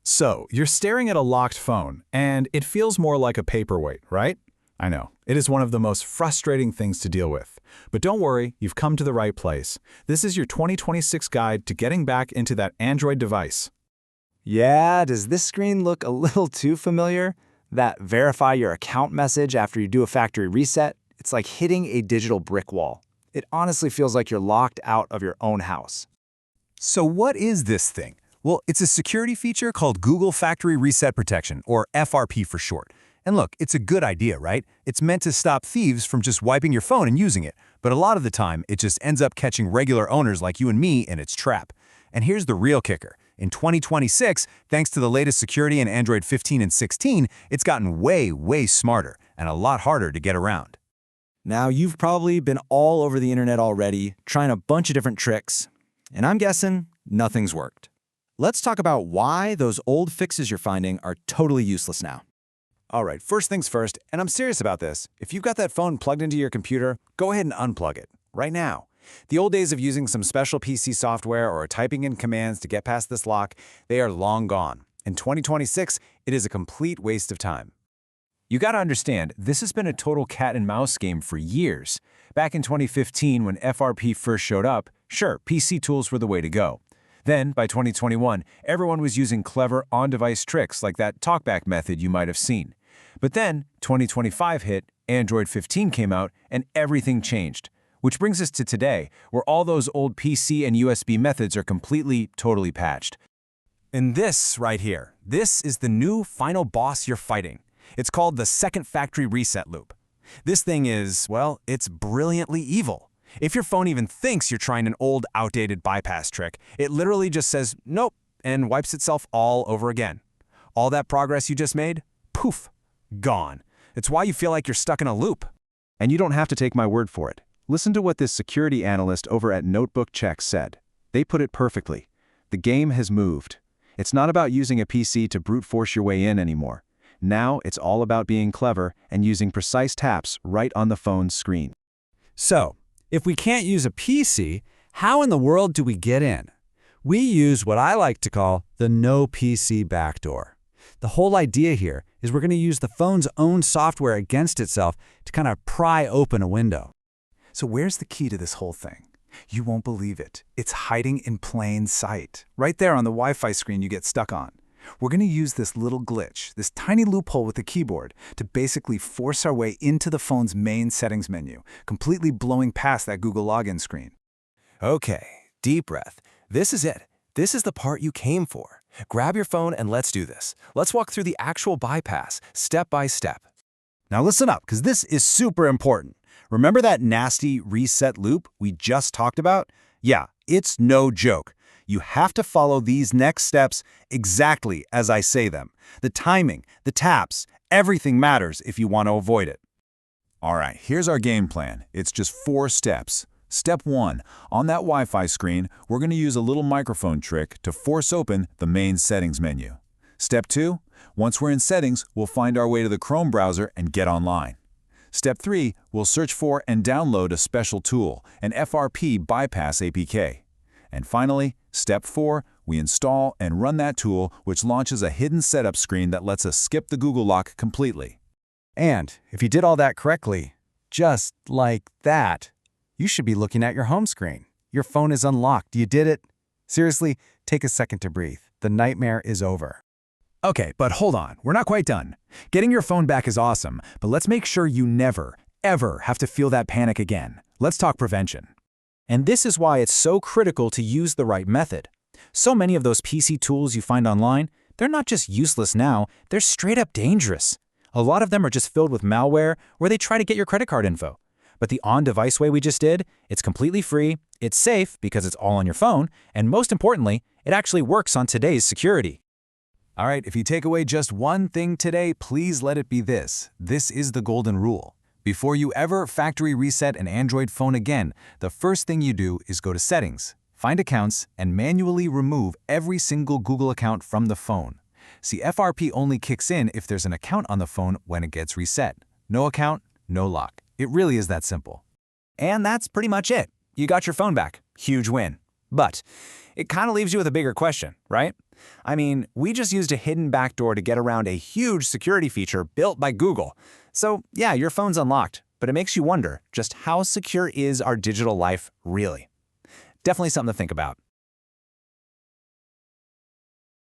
So, you're staring at a locked phone, and it feels more like a paperweight, right? I know, it is one of the most frustrating things to deal with. But don't worry, you've come to the right place. This is your 2026 guide to getting back into that Android device. Yeah, does this screen look a little too familiar? That verify your account message after you do a factory reset? It's like hitting a digital brick wall. It honestly feels like you're locked out of your own house. So what is this thing? Well, it's a security feature called Google Factory Reset Protection, or FRP for short. And look, it's a good idea, right? It's meant to stop thieves from just wiping your phone and using it. But a lot of the time, it just ends up catching regular owners like you and me in its trap. And here's the real kicker. In 2026, thanks to the latest security in Android 15 and 16, it's gotten way smarter and a lot harder to get around. Now, you've probably been all over the internet already, trying a bunch of different tricks. And I'm guessing nothing's worked. Let's talk about why those old fixes you're finding are totally useless now. All right, first things first, and I'm serious about this. If you've got that phone plugged into your computer, go ahead and unplug it, right now. The old days of using some special PC software or typing in commands to get past this lock, they are long gone. In 2026, it is a complete waste of time. You gotta understand, this has been a total cat and mouse game for years. Back in 2015, when FRP first showed up, sure, PC tools were the way to go. Then, by 2021, everyone was using clever on-device tricks like that talkback method you might have seen. But then, 2025 hit, Android 15 came out, and everything changed. Which brings us to today, where all those old PC and USB methods are totally patched. And this right here, this is the new final boss you're fighting. It's called the second factory reset loop. This thing is, well, it's brilliantly evil. If your phone even thinks you're trying an old, outdated bypass trick, it literally just says, nope, and wipes itself all over again. All that progress you just made, poof, gone. It's why you feel like you're stuck in a loop. And you don't have to take my word for it. Listen to what this security analyst over at Notebook Check said. They put it perfectly. The game has moved. It's not about using a PC to brute force your way in anymore. Now it's all about being clever and using precise taps right on the phone's screen. So, if we can't use a PC, how in the world do we get in? We use what I like to call the no PC backdoor. The whole idea here is we're going to use the phone's own software against itself to kind of pry open a window. So where's the key to this whole thing? You won't believe it. It's hiding in plain sight, right there on the Wi-Fi screen you get stuck on. We're going to use this little glitch, this tiny loophole with the keyboard, to basically force our way into the phone's main settings menu, completely blowing past that Google login screen. Okay, deep breath. This is it. This is the part you came for. Grab your phone and let's do this. Let's walk through the actual bypass, step by step. Now listen up, because this is super important. Remember that nasty reset loop we just talked about? Yeah, it's no joke. You have to follow these next steps exactly as I say them. The timing, the taps, everything matters if you want to avoid it. All right, here's our game plan. It's just 4 steps. Step 1. On that Wi-Fi screen, we're going to use a little microphone trick to force open the main settings menu. Step 2. Once we're in settings, we'll find our way to the Chrome browser and get online. Step 3. We'll search for and download a special tool, an FRP bypass APK. And finally, Step 4, we install and run that tool, which launches a hidden setup screen that lets us skip the Google lock completely. And if you did all that correctly, just like that, you should be looking at your home screen. Your phone is unlocked. You did it. Seriously, take a second to breathe. The nightmare is over. Okay, but hold on, we're not quite done. Getting your phone back is awesome, but let's make sure you never, ever have to feel that panic again. Let's talk prevention. And this is why it's so critical to use the right method. So many of those PC tools you find online, they're not just useless now, they're straight up dangerous. A lot of them are just filled with malware where they try to get your credit card info. But the on-device way we just did, it's completely free, it's safe because it's all on your phone, and most importantly, it actually works on today's security. All right, if you take away just one thing today, please let it be this. This is the golden rule. Before you ever factory reset an Android phone again, the first thing you do is go to Settings, find Accounts, and manually remove every single Google account from the phone. See, FRP only kicks in if there's an account on the phone when it gets reset. No account, no lock. It really is that simple. And that's pretty much it. You got your phone back. Huge win. But it kind of leaves you with a bigger question, right? I mean, we just used a hidden backdoor to get around a huge security feature built by Google. So yeah, your phone's unlocked, but it makes you wonder just how secure is our digital life really? Definitely something to think about.